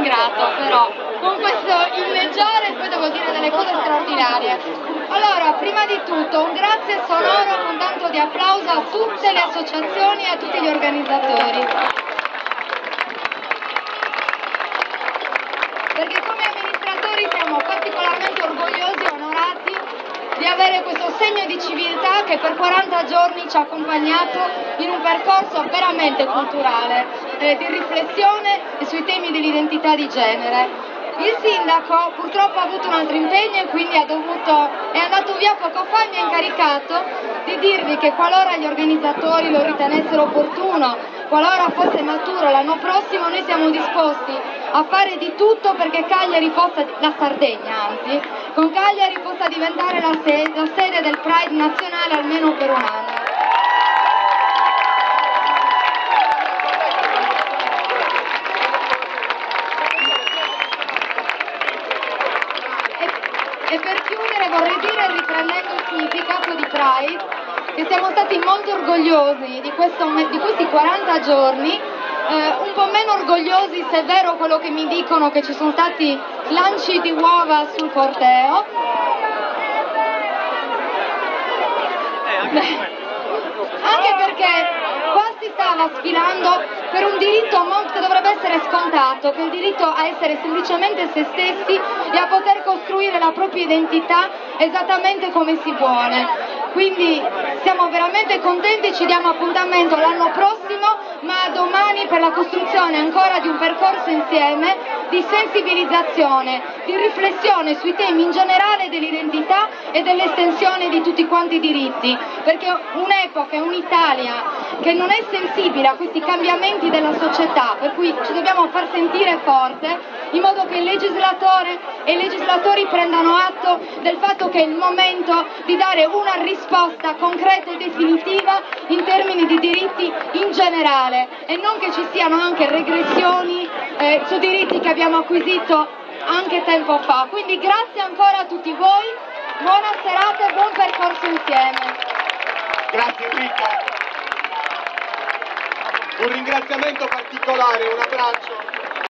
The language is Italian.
ingrato, però con questo inneggiare poi devo dire delle cose straordinarie. Allora, prima di tutto un grazie sonoro con tanto di applauso a tutte le associazioni e a tutti gli organizzatori. Perché come amministratori siamo particolarmente orgogliosi e onorati di avere questo segno di civiltà che per 40 giorni ci ha accompagnato in un percorso veramente culturale, di riflessione sui temi dell'identità di genere. Il sindaco purtroppo ha avuto un altro impegno e quindi è andato via poco fa e mi ha incaricato di dirvi che qualora gli organizzatori lo ritenessero opportuno, qualora fosse maturo l'anno prossimo, noi siamo disposti a fare di tutto perché Cagliari possa, la Sardegna anzi, con Cagliari possa diventare la sede del Pride nazionale almeno per un anno. E per chiudere vorrei dire, riprendendo il significato di Pride, che siamo stati molto orgogliosi di questi 40 giorni, un po' meno orgogliosi se è vero quello che mi dicono che ci sono stati lanci di uova sul corteo. Anche perché qua si stava sfilando per un diritto che dovrebbe essere scontato, che è il diritto a essere semplicemente se stessi e a poter costruire la propria identità esattamente come si vuole. Quindi siamo veramente contenti, ci diamo appuntamento l'anno prossimo, ma a domani per la costruzione ancora di un percorso insieme di sensibilizzazione, di riflessione sui temi in generale dell'identità e dell'estensione di tutti quanti i diritti, perché un'epoca e un'Italia che non è sensibile a questi cambiamenti della società, per cui ci dobbiamo far sentire forte, in modo che il legislatore e i legislatori prendano atto del fatto che è il momento di dare una risposta concreta e definitiva in termini di diritti in generale e non che ci siano anche regressioni su diritti che abbiamo acquisito anche tempo fa. Quindi grazie ancora a tutti voi, buona serata e buon percorso insieme. Grazie Enrica. Un ringraziamento particolare, un abbraccio